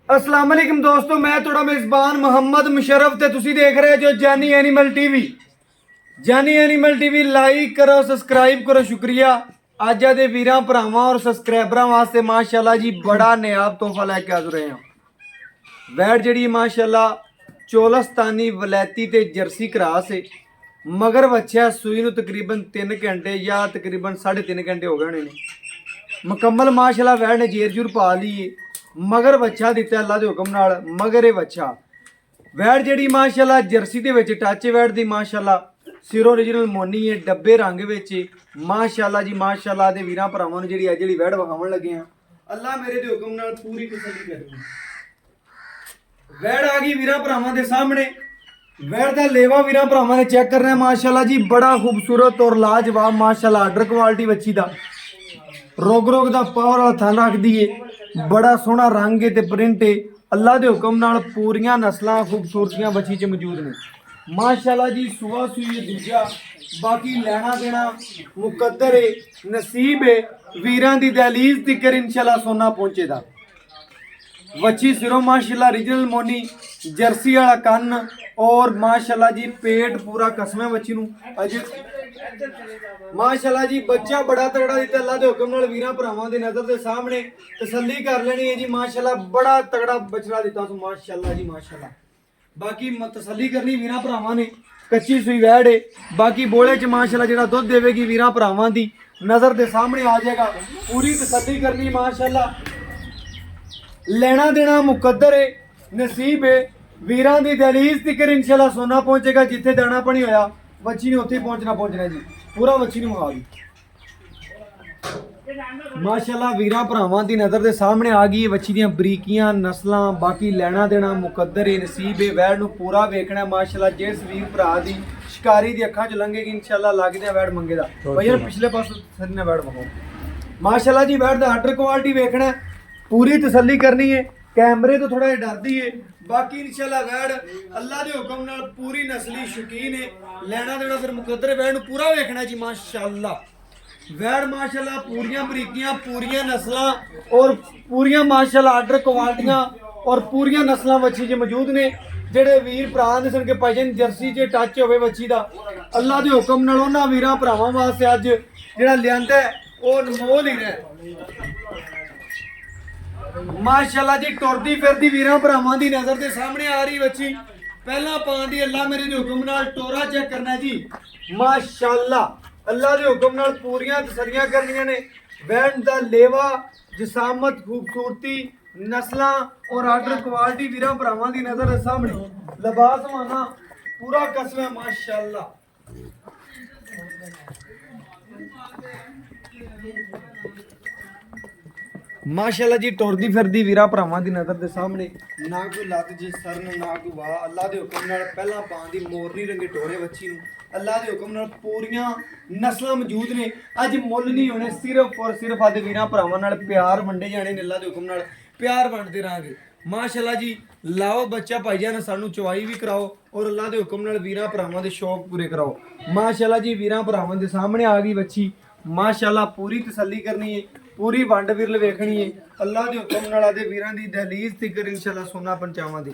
अस्सलाम वालेकुम दोस्तों, मैं थोड़ा मेज़बान मोहम्मद मुशर्रफ ते तुसी देख रहे जो जानी एनिमल टीवी। जानी एनिमल टीवी लाइक करो, सब्सक्राइब करो, शुक्रिया। अज दे वीरां भरावां और सब्सक्राइबरां वास्ते माशाल्लाह जी बड़ा नायाब तोहफा लैके हाज़र रहे हैं। वैट जी माशाल्लाह चोलस्तानी वलैती ते जर्सी क्रास है, मगर बच्चा सूई नूं तकरीबन 3 घंटे या तकरीबन 3.5 घंटे हो गए होने ने। मुकम्मल माशाल्लाह वैट ने जेर जूर पा ली है, मगर बच्चा दिता अल्लाह के हुक्म नाल। मगर ये बच्चा वैट जी माशाल्लाह जर्सी के विच टच वैट दी माशाल्लाह सिरो ओरिजिनल मोनी है, डब्बे रंग विच माशाल्लाह जी माशाल्लाह दे वीरां भरावां नूं जेहड़ी अज जेहड़ी वैट विखाउण लगे हैं, अल्लाह मेरे दे हुक्म नाल पूरी तसल्ली करेगी। वैट आ गई वीरां भरावां दे सामने। वैट दा लेवा वीरां भरावां ने चेक करना है माशाल्लाह जी, बड़ा खूबसूरत और लाजवाब माशाल्लाह आर्डर क्वालिटी बच्ची दा। रोग रोग दा पावर वाला थन रखदी है, बड़ा सोहना रंग है ते प्रिंट है। अल्लाह के हुक्म नाल पूरियां नस्लां खूबसूरतियां बच्ची च मौजूद ने माशाल्लाह जी। सुआ सुई दूजा, बाकी लैना देना मुकद्दर है, नसीब है। वीरां दी दहलीज तिकर इंशाल्लाह सोना पहुंचेगा। बच्ची सिरों माशाल्लाह ओरिजिनल मोनी, जर्सी वाला कन्न और माशाल्लाह जी पेट पूरा कसम है बच्ची नूं अज माशाल्लाह जी। बच्चा बड़ा तगड़ा दिता अल्लाह के हुक्म नाल वीरां भरावां दी नज़र दे सामने। तसल्ली कर लेनी है जी माशाल्लाह, बड़ा तगड़ा बछड़ा दिता सो माशाल्लाह जी माशाल्लाह। बाकी तसल्ली करनी वीरां भरावां ने, कच्ची सुई वैड़ है। बाकी बोले च माशाल्लाह जेहड़ा दुध देवेगी वीरां भरावां दी नज़र दे सामने आ जाएगा। पूरी तसल्ली करनी माशाल्लाह, लेना देना मुकद्दर है, नसीब है। वीरां दी दहलीज तिकर इंशाल्लाह सोना पहुंचेगा। जिथे दाना पानी होया बच्ची ने उत्थे पहुंचना जी। पूरा बच्ची ने मुखा दी माशाल्लाह। वीरां भरावां दी नज़र दे सामने आ गई बच्ची दियां बरीकियां नस्लां। बाकी लेना देना मुकद्दर है, नसीब है। वैड़ नूं पूरा वेखना माशाल्लाह। जिस वीर भरा दी शिकारी दी अखां च लंघेगी इंशाल्लाह लगदे वैड़ मंगेदा भैया पिछले पासों सरी ने वैड़ विखाओ माशाल्लाह जी। वैड़ दा आर्डर क्वालिटी वेखना, पूरी तसल्ली करनी है। कैमरे तो थोड़ा डरदी है, बाकी इंशाल्लाह वैड़ अल्लाह के हुक्म नाल पूरी नस्ली शौकीन है। लेना देना फिर मुकद्दर है। वैड़ पूरा वेखना जी माशाल्लाह। वैड़ माशाल्लाह पूरियां बरीकियां, पूरियां नस्लां और पूरियां माशाल्लाह आर्डर क्वालिटियां और पूरियां नस्लां बच्ची च मौजूद ने। जेडे वीर भरा ने सन के भाईजान जर्सी च टच होवे बच्ची दा, अल्लाह के हुक्म नाल उन्हां वीरां भरावां वास्ते अज जेड़ा लियांदा है वो अनमोल ही रहा माशाल्लाह जी। टुरदी फिरदी वीरां भरावां दी नज़र दे सामने आ रही बच्ची। पहला पान दी अल्लाह मेरे दे हुक्म नाल टोरा चेक करना जी माशाल्लाह। अल्लाह के हुक्म नाल पूरियां तसल्लियां करनियां ने। वैन दा लेवा, जिसामत, खूबसूरती, नस्लां और आर्डर क्वालिटी वीरां भरावां दी नज़र दे सामने। लिबास माना पूरा कसम है माशाल्लाह। माशाल्लाह जी टुरदी फिरदी वीरां भरावां दी नज़र दे सामने। ना कोई लत जी सरन, ना कोई वाह। अल्लाह के हुक्म नाल पहला पान दी मोरनी रंगे टोरे बच्ची नूं। अल्लाह के हुक्म नाल पूरियां नस्लां मौजूद ने। अज मुੱਲ नहीं होने, सिर्फ और सिर्फ अज वीरां भरावां नाल प्यार वंडे जाने ने। अल्लाह के हुक्म नाल प्यार वंडदे रहांगे माशाल्लाह जी। लाओ बच्चा भाईजान, सानू चवाई भी कराओ और अल्लाह के हुक्म नाल वीरां भरावां दे शौक पूरे कराओ माशाल्लाह जी। वीरां भरावां दे सामने आ गई बच्ची माशाल्लाह। पूरी तसल्ली करनी है, पूरी वंड विरल वेखनी है। अल्लाह के हुक्म नाल आदे वीरां दी दहलीज तिकर इंशाल्लाह सोना पंचावांगे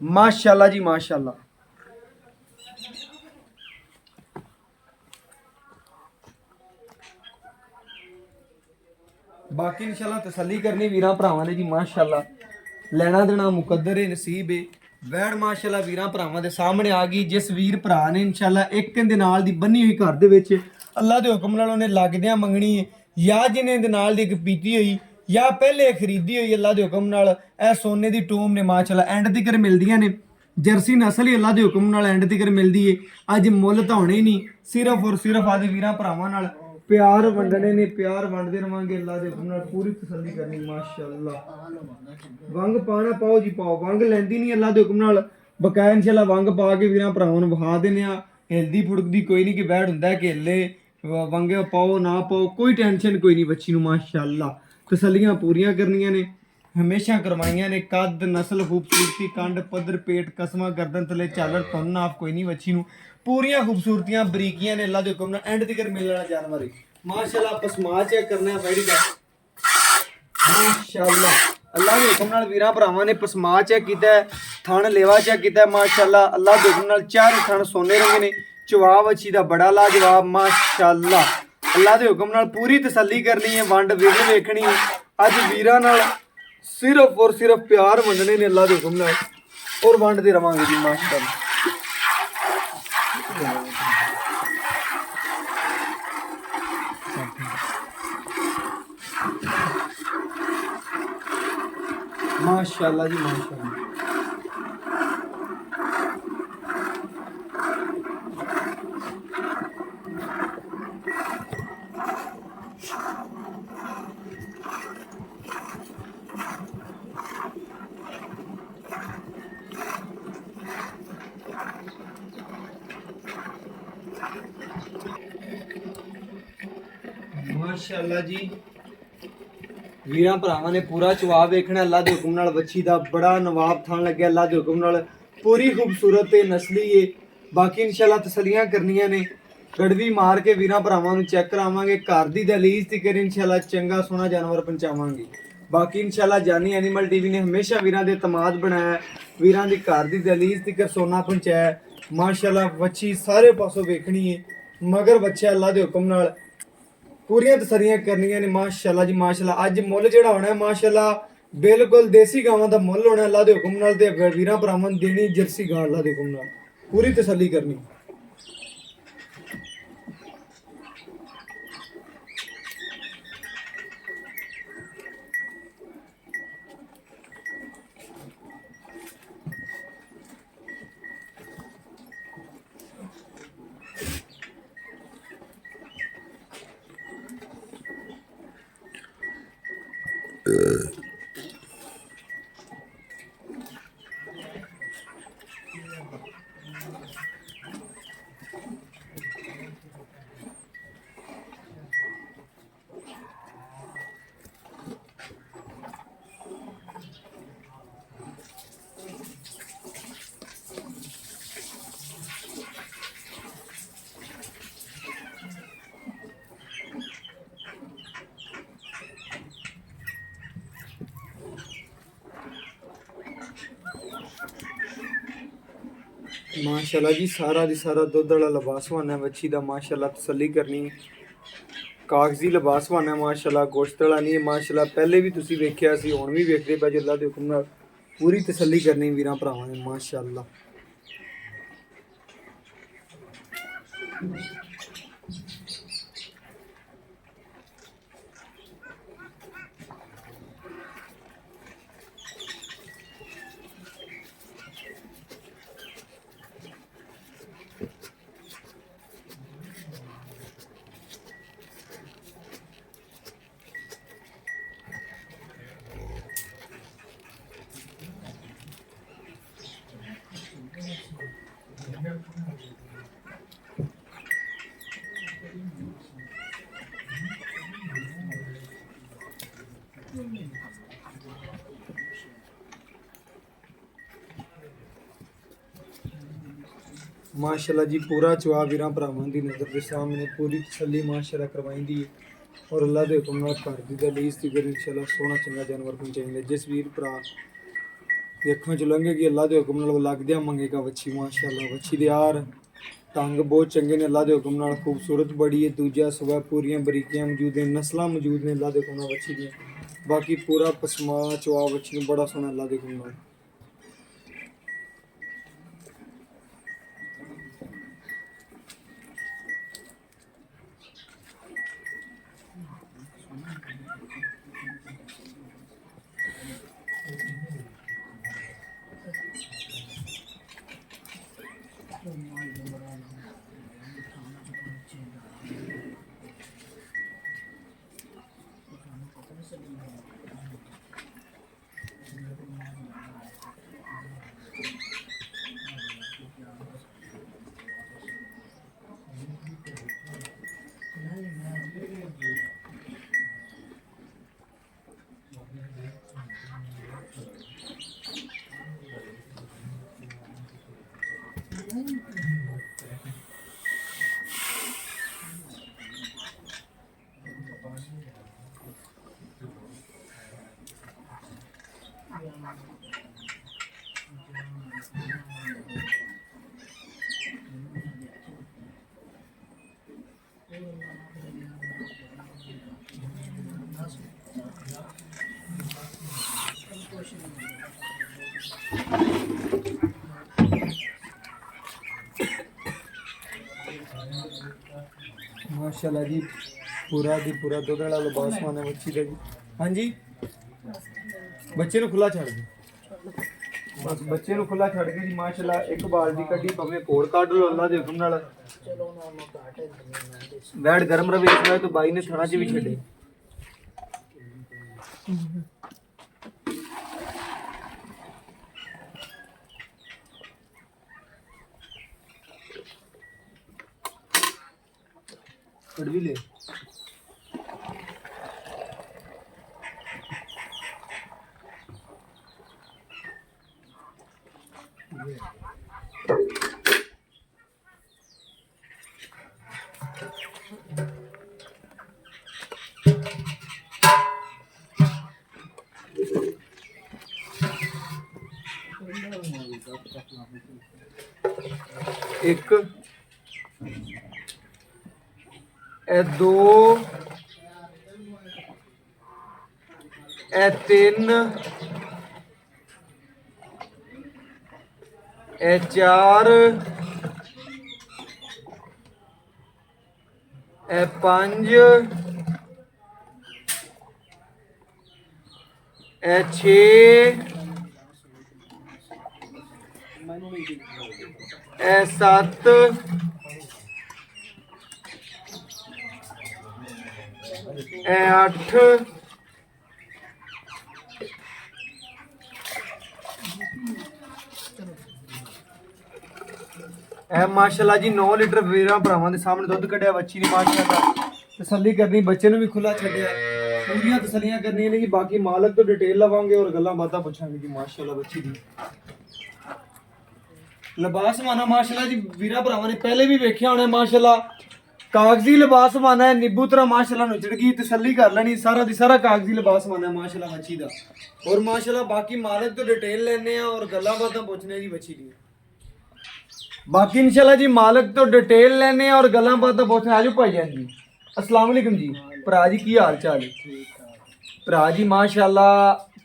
माशाल्लाह जी माशाल्लाह। बाकी इंशाल्लाह तसल्ली करनी वीरां भरावां ने जी माशाल्लाह। लेना देना मुकद्दर है, नसीब है। वैड़ माशाल्लाह वीरां भरावां दे सामने आ गई। जिस वीर भरा ने इंशाल्लाह एक दे नाल दी बन्नी हुई घर दे विच अल्लाह के हुक्म नाल उन्हें लगदियां मंगनी है, या जिन्हें दे नाल दी इक पीती हुई या पहले खरीदी हुई अल्लाह के हुक्म नाल ए सोने दी टूम ने माशाल्लाह एंड तिकर मिलदियां ने। जर्सी नस्ल ही अल्लाह के हुक्म नाल एंड तिकर मिलदी है। अज मुੱਲ ਤਾਂ होने ही नहीं, सिर्फ और सिर्फ आदे वीरां भरावां नाल प्यार वंडने ने। प्यार वंडदे रवांगे अल्लाह के हुक्म नाल। पूरी तसल्ली करनी माशाल्लाह। वंग पाना पाओ जी पाओ, वंग लैंदी नहीं अल्लाह के हुक्म नाल। बकाया इंशाल्लाह वंग पा के वीरां भरावां नूं विखा दिंदे आ। हिलदी फुड़कदी कोई नहीं कि वैड़ हुंदा कि हिले वंगे पाओ ना पाओ, कोई टेंशन कोई नहीं बच्ची नूं माशाल्लाह। तसल्लियां पूरियां करनियां ने, हमेशा करवाइयां ने। कद, नस्ल, खूबसूरती, कंड, पदर, पेट, कसमा, गर्दन थले झालर धुन नाफ कोई नहीं बच्ची नूं। पूरियां खूबसूरतियां बरीकियां ने अल्लाह के हुक्म नाल। एंड तिकर मिलने वाला जानवर है माशाल्लाह। पसमा चेक करना है बैठी का माशाल्लाह। ਅੱਲਾ ਦੇ ਹੁਕਮ ਨਾਲ ਵੀਰਾਂ ਭਰਾਵਾਂ ਨੇ ਪਸਮਾ ਚੈੱਕ ਕੀਤਾ ਹੈ, ਥਣ ਲੇਵਾ ਚੈੱਕ ਕੀਤਾ ਹੈ। ਮਾਸ਼ਾਅੱਲਾ ਅੱਲਾ ਦੇ ਹੁਕਮ ਨਾਲ ਚਾਰੇ ਥਣ ਸੋਨੇ ਰੰਗ ਨੇ। ਜਵਾਬ ਅੱਛੀ ਦਾ ਬੜਾ ਲਾਜਵਾਬ ਮਾਸ਼ਾਅੱਲਾ। ਅੱਲਾ ਦੇ ਹੁਕਮ ਨਾਲ ਪੂਰੀ ਤਸੱਲੀ ਕਰਨੀ ਹੈ, ਵੰਡ ਵਿਗ ਵੇਖਣੀ ਹੈ। ਅੱਜ ਵੀਰਾਂ ਨਾਲ ਸਿਰਫ ਔਰ ਸਿਰਫ ਪਿਆਰ ਮੰਗਣੇ ਨੇ ਅੱਲਾ ਦੇ ਹੁਕਮ ਨਾਲ, ਔਰ ਵੰਡਦੇ ਰਵਾਂਗੇ ਜੀ ਮਾਸ਼ਾਅੱਲਾ। माशाल्लाह जी माशाल्लाह। माशाल्लाह जी ਵੀਰਾਂ ਭਰਾਵਾਂ ਨੇ ਪੂਰਾ ਚਵਾ ਵੇਖਣਾ। ਅੱਲਾ ਦੇ ਹੁਕਮ ਨਾਲ ਵੱਛੀ ਦਾ ਬੜਾ ਨਵਾਬ ਥਣ ਲੱਗਿਆ। ਅੱਲਾ ਦੇ ਹੁਕਮ ਨਾਲ ਪੂਰੀ ਖੂਬਸੂਰਤ ਤੇ ਨਸਲੀ ਏ। ਬਾਕੀ ਇਨਸ਼ਾਅੱਲਾ ਤਸੱਲੀਆਂ ਕਰਨੀਆਂ ਨੇ, ਗੜਵੀ ਮਾਰ ਕੇ ਵੀਰਾਂ ਭਰਾਵਾਂ ਨੂੰ ਚੈੱਕ ਕਰਾਵਾਂਗੇ। ਘਰ ਦੀ ਦਹਲੀਜ਼ ਤੇ ਕਰ ਇਨਸ਼ਾਅੱਲਾ ਚੰਗਾ ਸੋਹਣਾ ਜਾਨਵਰ ਪਹੁੰਚਾਵਾਂਗੇ। ਬਾਕੀ ਇਨਸ਼ਾਅੱਲਾ ਜਾਨੀ ਐਨੀਮਲ ਟੀਵੀ ਨੇ ਹਮੇਸ਼ਾ ਵੀਰਾਂ ਦੇ ਇਤਮਾਦ ਬਣਾਇਆ, ਵੀਰਾਂ ਦੀ ਘਰ ਦੀ ਦਹਲੀਜ਼ ਤੇ ਸੋਨਾ ਪਹੁੰਚਾਇਆ। ਮਾਸ਼ਾਅੱਲਾ ਵੱਛੀ ਸਾਰੇ ਪਾਸੋਂ ਵੇਖਣੀ ਏ, ਮਗਰ ਬੱਚਾ ਅੱਲਾ ਦੇ ਹੁਕਮ ਨਾਲ पूरियां तसलियां करनियां ने। माशाअल्लाह जी माशाअल्लाह। अज मुੱਲ ਜਿਹੜਾ ਹੋਣਾ माशाअल्लाह बिल्कुल देसी गावां ਦਾ ਮੁੱਲ ਹੋਣਾ ਅੱਲਾ ਦੇ ਹੁਕਮ ਨਾਲ। ਤੇ ਵੀਰਾਂ ਭਰਾਵਾਂ ਨੂੰ ਦੇਣੀ ਜਰਸੀ ਗਾਂ ਅੱਲਾ ਦੇ ਹੁਕਮ ਨਾਲ, ਪੂਰੀ ਤਸੱਲੀ ਕਰਨੀ। माशाअल्लाह जी सारा दी सारा दुध वाला लिबासवान है बच्ची दा। माशाअल्लाह तसल्ली करनी, कागजी लिबासवान है माशाअल्लाह, गोश्त वाला नहीं है माशाअल्लाह। पहले भी तुसी वेख्या सी, हुण भी वेखदे पए जो। अल्लाह दे हुकम नाल पूरी तसल्ली करनी वीरां भरावां ने माशाअल्लाह। माशाअल्लाह जी पूरा चवा वीरां भरावां दी नज़र के सामने पूरी तसल्ली माशाअल्लाह करवाइंदी है। और अल्लाह दे हुकम नाल घर दी दहलीज़ ती फिर इंशाअल्लाह सोहना चंगा जानवर पहुंचाइंदे। जिस वीर भरा दी अखां च लंघेगी अल्लाह दे हुकम नाल लगदियां मंगेगा वच्छी माशाअल्लाह। वच्छी दे यार ढंग बहुत चंगे ने अल्लाह दे हुकम नाल, खूबसूरत बड़ी है। दूजा सुबह पूरियां बरीकियां मौजूद हैं, नस्लां मौजूद ने अल्लाह दे हुकम नाल वच्छी दियां। बाकी पूरा पसमा चवा वच्छी नूं बड़ा सोहना अल्लाह दे हुकम नाल। माशाल्लाह जी पूरा दी पूरा दुध वाला लिबास माने मच्छी का जी। हाँ जी बच्चे खुला छड़ दो बस बच्चे खुला छड़ के जी माशाल्लाह एक बाल्टी कड्डी भावें कोड़ काट लो अल्लाह दे हुक्म नाल बैठ गरम रवे इस तो बाई ने थणा च भी छड़े कड़वी ले एक ए दो ए तीन ए चार ए पंज ए छे ए सत्त ए अठ ए माशाल्लाह जी 9 लीटर वीरां भरावां दे सामने दुध कढ़िया बच्ची ने माशाल्लाह तसल्ली करनी बच्चे ने भी खुला छड्डिया पूरी तसल्लियां करनियां ने जी बाकी मालक तो डिटेल लवांगे और गल्लां बातां पुछांगे जी माशाल्लाह बच्ची दी लिबास माना माशाल्लाह जी वीरां भरावां ने पहले भी वेखिया होना माशाल्लाह कागजी लिबास माना है नींबू तरह माशाल्लाह नुचड़ गई तसल्ली कर लेनी सारा दी सारा कागजी लिबास माना है माशाल्लाह बच्ची दा और माशाल्लाह बाकी मालक तो डिटेल लेने हैं और गल्लां बातां पूछने जी बच्ची दी बाकी इंशाल्लाह जी मालक तो डिटेल लेने हैं और गल्लां बातां पूछने आजो भाईजान जी अस्सलाम वालेकुम जी भरा जी की हाल चाल भरा जी माशाल्लाह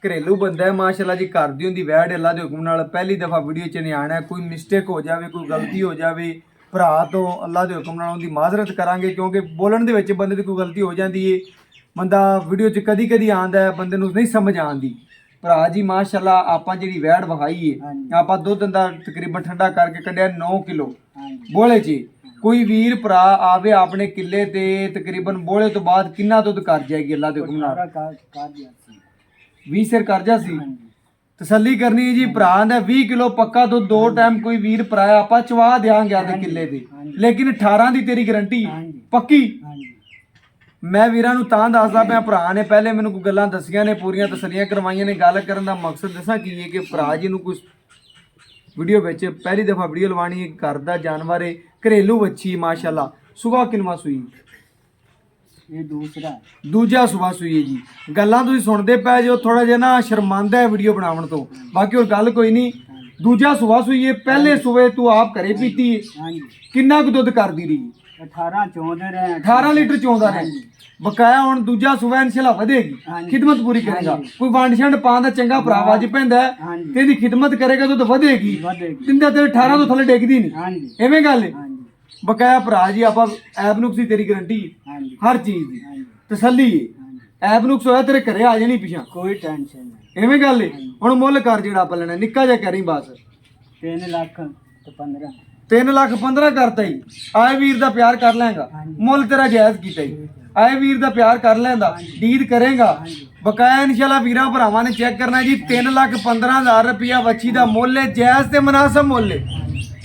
घरेलू बंदा है माशाल्लाह जी घर दी हुंदी वैड़ अल्लाह दे हुक्म नाल पहली दफा वीडियो च नहीं आना है कोई मिस्टेक हो जाए कोई गलती हो जाए भरा तो अल्लाह दे हुक्म नाल उनकी माजरत करांगे क्योंकि बोलण दे विच बंदे दी कोई गलती हो जाती है बंदा वीडियो च कदी कदी आंदा है बंदे नूं नहीं समझ आंदी भरा जी माशाल्लाह आपां जिहड़ी वैड़ वहाई है आपां दुध दा तकरीबन ठंडा करके कढिया 9 किलो बोले च कोई वीर भरा आवे अपने किले ते तकरीबन बोले तो बाद किन्ना दुध कर जाएगी अल्लाह दे हुक्म नाल 20 सिर करजा सी तसल्ली करनी जी भरा ने 20 किलो पक्का दुध 2 टाइम कोई वीर भरा आपां चवा देंगे आदे किले ते लेकिन 18 दी तेरी गारंटी पक्की मैं वीरां नूं तां दसदा पिया भरा ने पहले मैनूं कोई गल्लां दसियां ने पूरियां तसल्लियां करवाइयां ने गल करन दा मकसद दसां की है कि भरा जी नूं कुछ वीडियो विच पहली दफा वीडियो लवानी है घर दा जानवर है घरेलू बच्ची माशाल्लाह सुबह किनवा सूई ये दूजा सुबह सूई है जी गल्लां तुसीं सुणदे पए जो थोड़ा जिहा ना शर्मांदा है वीडियो बनाउण तो बाकी और गल कोई नहीं दूजा सुबह सूई है पहले सुबह तू आप घरे पीती है किन्ना कुछ दुध करदी रही 18 लीटर चौंदा रहे बकाया हुण दूजा सुबह इंशाल्लाह वधेगी खिदमत पूरी करेगा कोई वंड छंड पाण दा चंगा भरा वाजिब पैंदा है तेरी खिदमत करेगा तो वधेगी तिंदा ते 18 तो थले डिगदी नहीं एवें गल बकाया भरा जी आपां ऐब नुक्स दी तेरी गारंटी हर चीज दी तसल्ली है ऐब नुक्स होया तेरे घरे आ जानी पिछा कोई टेंशन नहीं एवें गल हुण मुੱਲ कर जेड़ा आपां लेना निक्का जिहा करी बस 3 लाख ते 15 3 लाख 15 करता ही आए वीर दा प्यार कर लेगा मुੱਲ तेरा जायज कीता ही आए वीर दा प्यार कर लेंदा डील करेगा बकाया इंशाल्लाह वीरां भरावां ने चेक करना जी 3,15,000 रुपया बच्ची दा मुੱਲ है जायज ते मुनासिब मुੱਲ है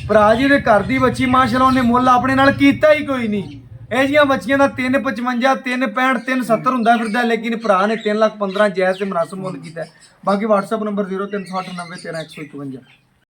भरा जी दे घर दी बच्ची माशाल्लाह उन्हें मुੱਲ अपने नाल कीता ही कोई नहीं ਇਹ ਜੀਆਂ ਬੱਚੀਆਂ ਦਾ 355 365 370 ਹੁੰਦਾ ਫਿਰਦਾ ਲੇਕਿਨ ਭਰਾ ਨੇ 3,15,000 ਜਾਇਜ਼ ਤੇ ਮੁਨਾਸਿਬ ਮੁੱਲ ਕੀਤਾ ਬਾਕੀ WhatsApp ਨੰਬਰ 0360901351